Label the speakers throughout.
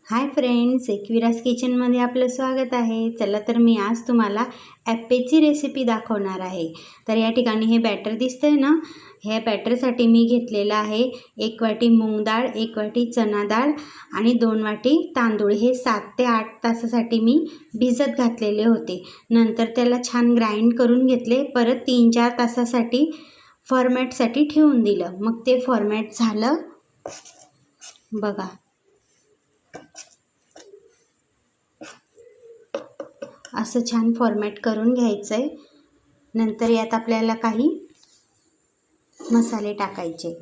Speaker 1: Hi friends, एकविराज किचनमध्ये आपलं स्वागत आहे. चला तर मी आज तुम्हाला ॲप्पेची रेसिपी दाखवणार आहे. तर या ठिकाणी हे बॅटर दिसतंय ना, ह्या बॅटरसाठी मी घेतलेलं आहे 1 वाटी मूग डाळ, 1 वाटी चना डाळ आणि 2 वाटी तांदूळ. हे 7 ते 8 तासासाठी मी भिजत घातलेले होते. नंतर त्याला छान ग्राइंड करून घेतले. परत 3-4 तासासाठी फॉर्मॅटसाठी ठेवून दिलं. मग ते फॉर्मॅट झालं बघा. असं छान फॉर्मॅट करून घ्यायचं आहे. नंतर यात आपल्याला काही मसाले टाकायचे.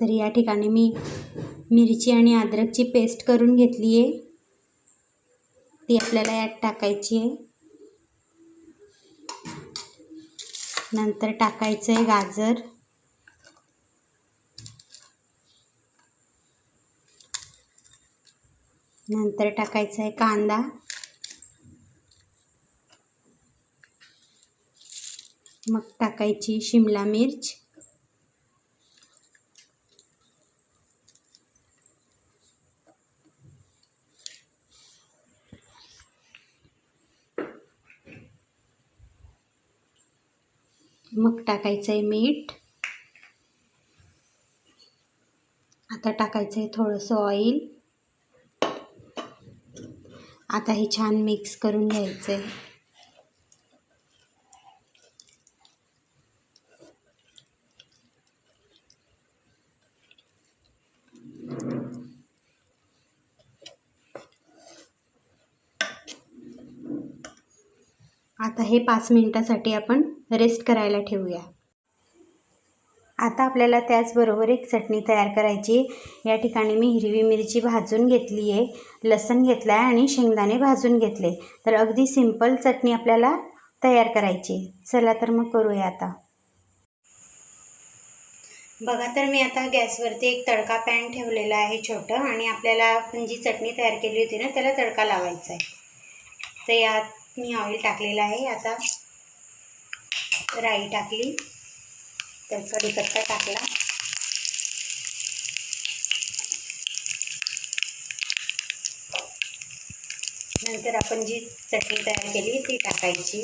Speaker 1: तर या ठिकाणी मी मिरची आणि अद्रकची पेस्ट करून घेतली आहे, ती आपल्याला यात टाकायची आहे. नंतर टाकायचं आहे गाजर, नंतर टाकायचा आहे कांदा, मग टाकायची शिमला मिर्च, मग टाकायचं आहे मीठ. आता टाकायचं आहे थोडंसं ऑइल. आता हे छान मिक्स करून घ्यायचं आहे. आता हे 5 मिनिटासाठी आपण रेस्ट करायला ठेवूया. आता आपल्याला त्याचबरोबर एक चटणी तयार करायची. या ठिकाणी मी हिरवी मिरची भाजून घेतली आहे, लसूण घेतला आहे आणि शेंगदाणे भाजून घेतले. तर अगदी सिंपल चटणी आपल्याला तयार करायची. चला तर मग करूया आता. बघा, तर मी आता गॅसवरती एक तडका पॅन ठेवलेला आहे छोटं, आणि आपल्याला आपण जी चटणी तयार केली होती ना, त्याला तडका लावायचा आहे. तर यात मी ऑइल टाकलेलं आहे. आता राई टाकली, तर कढीपत्ता टाकला, नंतर आपण जी चटणी तयार केली ती टाकायची.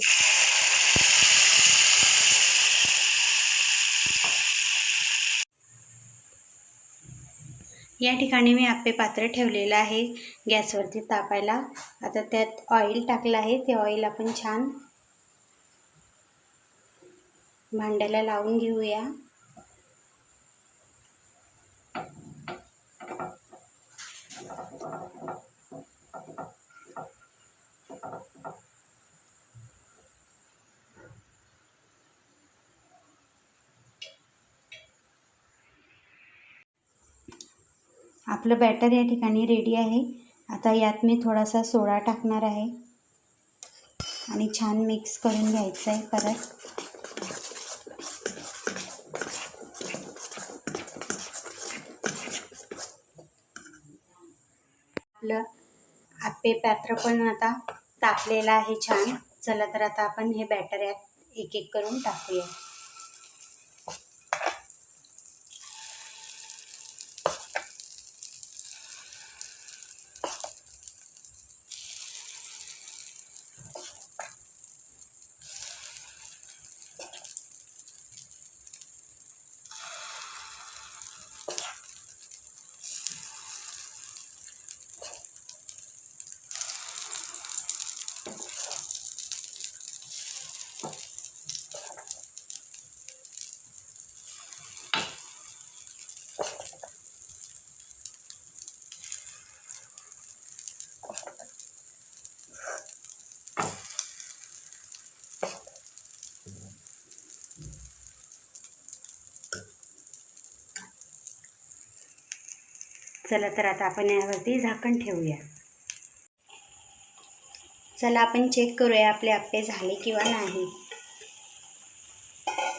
Speaker 1: या ठिकाणी मी आप्पे पात्र ठेवलेलं आहे गॅसवरती तापायला. आता त्यात ऑइल टाकलं आहे. ते ऑइल आपण छान भांड्याला लावून घेऊया. आपलं बॅटर या ठिकाणी रेडी आहे. आता यात मी थोडासा सोडा टाकणार आहे आणि छान मिक्स करून घ्यायचं आहे. परत आपलं आप्पे पात्र पण आता तापलेलं आहे छान. चला तर आता आपण हे बॅटर यात एक एक करून टाकूया. चला तर आता आपण यावरती झाकण ठेवूया. चला आपण चेक करूया आपले आप्पे झाले किंवा नाही.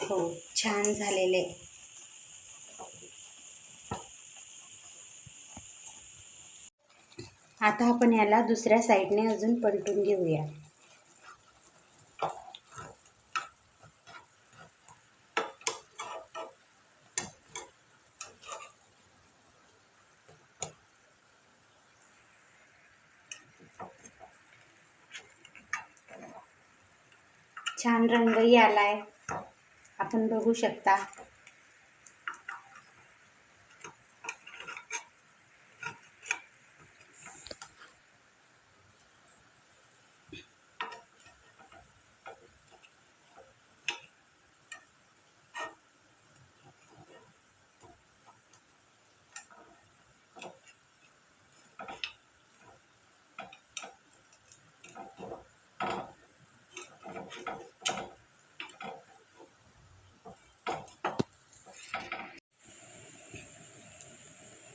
Speaker 1: हो, छान झालेले. आता आपण याला दुसऱ्या साईडने अजून पलटून घेऊया. छान रंगही आलाय, आपण बघू शकता।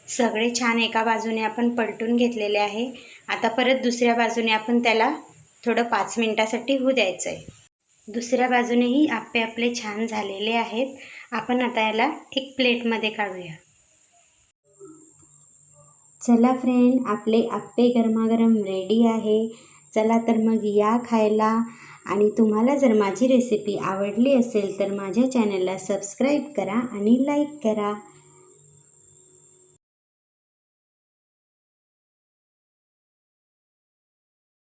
Speaker 1: सगळे छान एका बाजूने आपण पलटून घेतलेले आहे। आता परत दुसऱ्या बाजूने आपण त्याला थोडं 5 मिनिटासाठी होऊ द्यायचं आहे। दुसऱ्या बाजूनेही आप्पे आपले छान झालेले आहेत। आपण आता याला एक प्लेटमध्ये काढूया। चला फ्रेंड, आपले आप्पे गरमागरम रेडी आहे। चला तर मग या खायला। आणि तुम्हाला जर माझी रेसिपी आवडली असेल तर माझ्या चॅनलला सबस्क्राईब करा आणि लाईक करा।